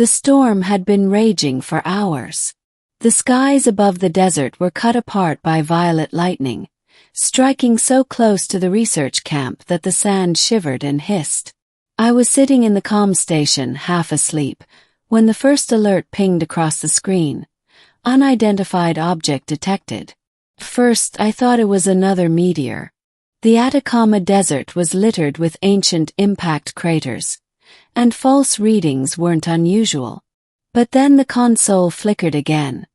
The storm had been raging for hours. The skies above the desert were cut apart by violet lightning, striking so close to the research camp that the sand shivered and hissed. I was sitting in the comm station, half asleep, when the first alert pinged across the screen. Unidentified object detected. First, I thought it was another meteor. The Atacama Desert was littered with ancient impact craters, and false readings weren't unusual. But then the console flickered again,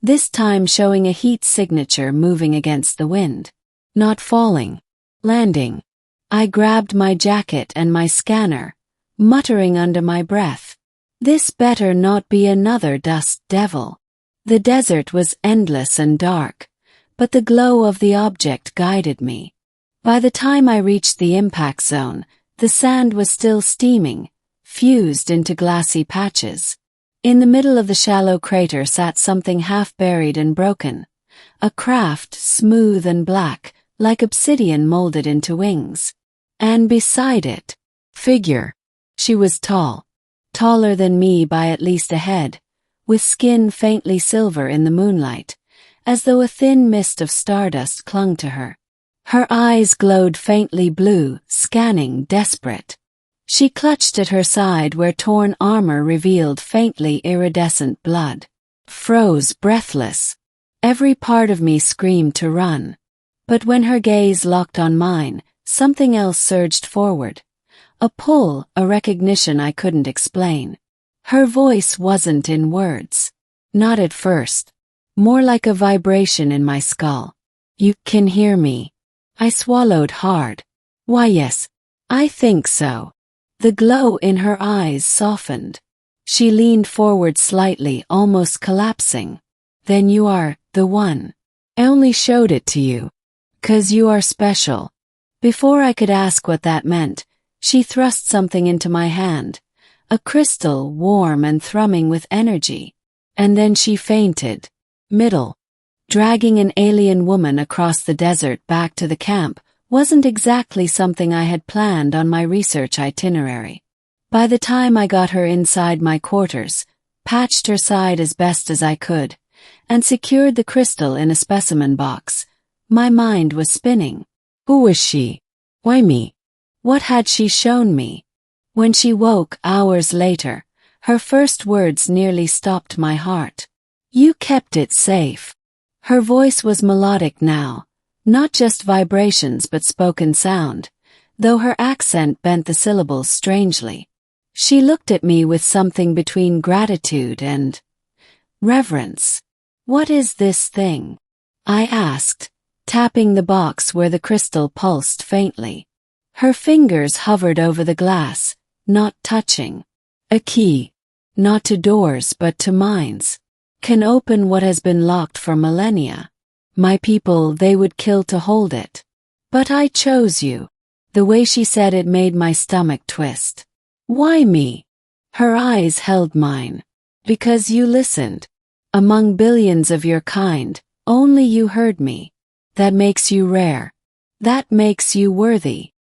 this time showing a heat signature moving against the wind. Not falling. Landing. I grabbed my jacket and my scanner, muttering under my breath. This better not be another dust devil. The desert was endless and dark, but the glow of the object guided me. By the time I reached the impact zone, the sand was still steaming, fused into glassy patches. In the middle of the shallow crater sat something half-buried and broken, a craft smooth and black, like obsidian molded into wings. And beside it, figure. She was tall, taller than me by at least a head, with skin faintly silver in the moonlight, as though a thin mist of stardust clung to her. Her eyes glowed faintly blue, scanning, desperate. She clutched at her side where torn armor revealed faintly iridescent blood. Froze, breathless. Every part of me screamed to run. But when her gaze locked on mine, something else surged forward. A pull, a recognition I couldn't explain. Her voice wasn't in words. Not at first. More like a vibration in my skull. You can hear me. I swallowed hard. Why yes, I think so. The glow in her eyes softened. She leaned forward slightly, almost collapsing. Then you are the one. I only showed it to you. 'Cause you are special. Before I could ask what that meant, she thrust something into my hand. A crystal, warm and thrumming with energy. And then she fainted. Middle. Dragging an alien woman across the desert back to the camp wasn't exactly something I had planned on my research itinerary. By the time I got her inside my quarters, patched her side as best as I could, and secured the crystal in a specimen box, my mind was spinning. Who was she? Why me? What had she shown me? When she woke hours later, her first words nearly stopped my heart. You kept it safe. Her voice was melodic now, not just vibrations but spoken sound, though her accent bent the syllables strangely. She looked at me with something between gratitude and reverence. What is this thing? I asked, tapping the box where the crystal pulsed faintly. Her fingers hovered over the glass, not touching. A key. Not to doors but to minds. Can open what has been locked for millennia. My people, they would kill to hold it. But I chose you. The way she said it made my stomach twist. Why me? Her eyes held mine. Because you listened. Among billions of your kind, only you heard me. That makes you rare. That makes you worthy.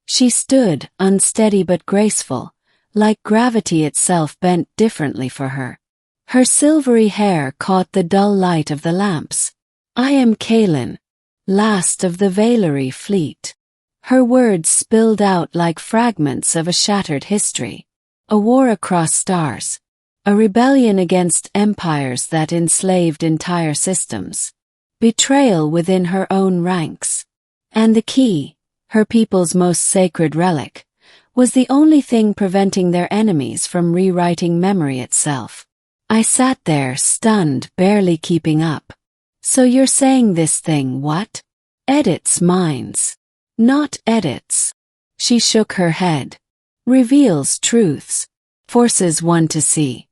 She stood, unsteady but graceful, like gravity itself bent differently for her. Her silvery hair caught the dull light of the lamps. I am Kaelin, last of the Valerie fleet. Her words spilled out like fragments of a shattered history. A war across stars. A rebellion against empires that enslaved entire systems. Betrayal within her own ranks. And the key, her people's most sacred relic, was the only thing preventing their enemies from rewriting memory itself. I sat there, stunned, barely keeping up. So you're saying this thing, what? Edits minds. Not edits. She shook her head. Reveals truths. Forces one to see.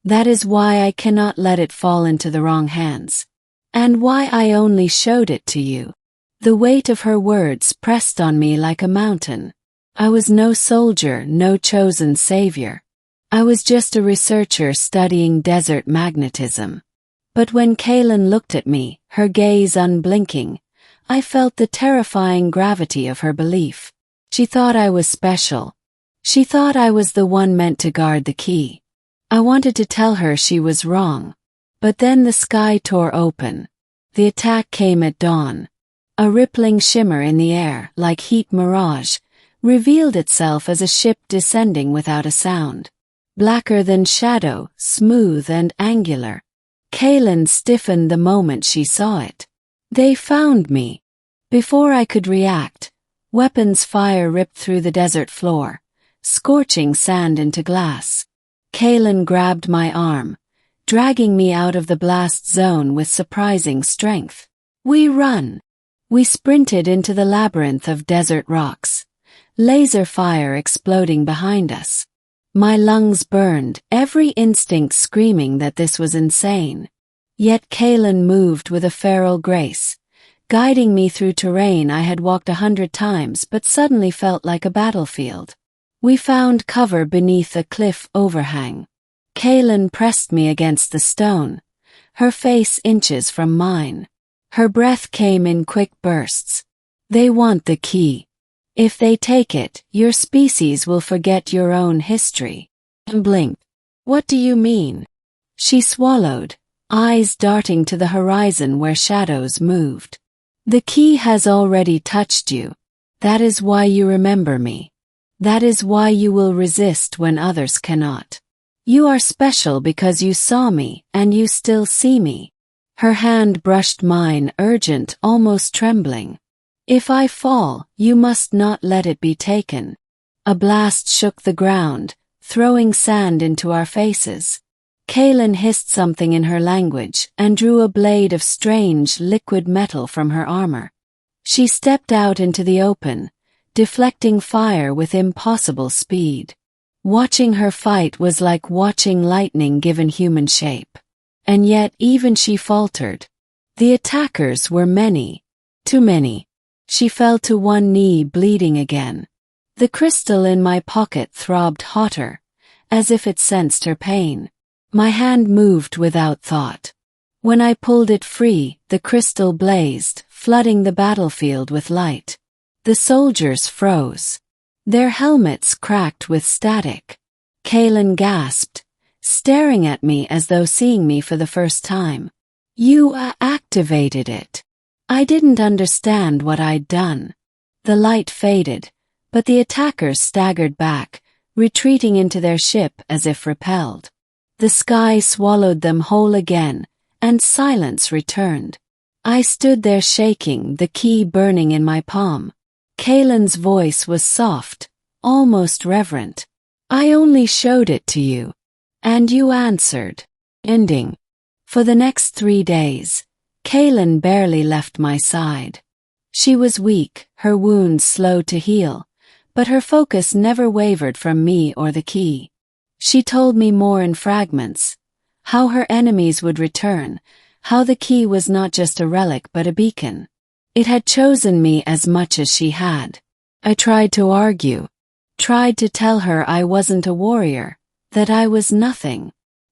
That is why I cannot let it fall into the wrong hands. And why I only showed it to you. The weight of her words pressed on me like a mountain. I was no soldier, no chosen savior. I was just a researcher studying desert magnetism. But when Kaelin looked at me, her gaze unblinking, I felt the terrifying gravity of her belief. She thought I was special. She thought I was the one meant to guard the key. I wanted to tell her she was wrong. But then the sky tore open. The attack came at dawn. A rippling shimmer in the air, like heat mirage, revealed itself as a ship descending without a sound. Blacker than shadow, smooth and angular. Kaylin stiffened the moment she saw it. They found me. Before I could react, weapons fire ripped through the desert floor, scorching sand into glass. Kaylin grabbed my arm, dragging me out of the blast zone with surprising strength. We run. We sprinted into the labyrinth of desert rocks, laser fire exploding behind us. My lungs burned, every instinct screaming that this was insane. Yet Kaylin moved with a feral grace, guiding me through terrain I had walked 100 times but suddenly felt like a battlefield. We found cover beneath a cliff overhang. Kaylin pressed me against the stone, her face inches from mine. Her breath came in quick bursts. They want the key. If they take it, your species will forget your own history. And blinked. What do you mean? She swallowed, eyes darting to the horizon where shadows moved. The key has already touched you. That is why you remember me. That is why you will resist when others cannot. You are special because you saw me, and you still see me. Her hand brushed mine, urgent, almost trembling. If I fall, you must not let it be taken. A blast shook the ground, throwing sand into our faces. Kaylin hissed something in her language and drew a blade of strange, liquid metal from her armor. She stepped out into the open, deflecting fire with impossible speed. Watching her fight was like watching lightning given human shape. And yet even she faltered. The attackers were many. Too many. She fell to one knee, bleeding again. The crystal in my pocket throbbed hotter, as if it sensed her pain. My hand moved without thought. When I pulled it free, the crystal blazed, flooding the battlefield with light. The soldiers froze. Their helmets cracked with static. Kaylin gasped, staring at me as though seeing me for the first time. You activated it. I didn't understand what I'd done. The light faded, but the attackers staggered back, retreating into their ship as if repelled. The sky swallowed them whole again, and silence returned. I stood there shaking, the key burning in my palm. Kaylin's voice was soft, almost reverent. I only showed it to you. And you answered. Ending. For the next 3 days, Kaylin barely left my side. She was weak, her wounds slow to heal, but her focus never wavered from me or the key. She told me more in fragments, how her enemies would return, how the key was not just a relic but a beacon. It had chosen me as much as she had. I tried to argue, tried to tell her I wasn't a warrior, that I was nothing.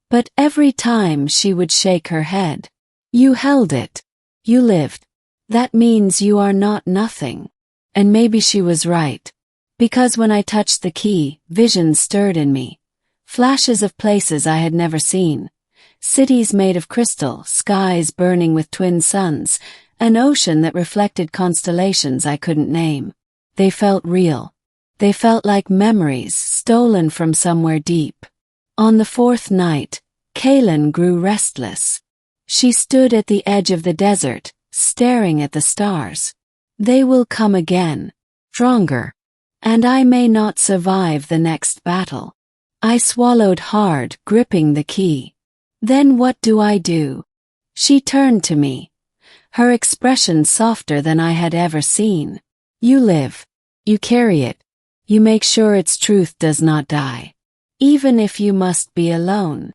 But every time she would shake her head. You held it. You lived. That means you are not nothing. And maybe she was right. Because when I touched the key, visions stirred in me. Flashes of places I had never seen. Cities made of crystal, skies burning with twin suns, an ocean that reflected constellations I couldn't name. They felt real. They felt like memories stolen from somewhere deep. On the 4th night, Kaylin grew restless. She stood at the edge of the desert, staring at the stars. They will come again, stronger. And I may not survive the next battle. I swallowed hard, gripping the key. Then what do I do? She turned to me, her expression softer than I had ever seen. You live. You carry it. You make sure its truth does not die. Even if you must be alone.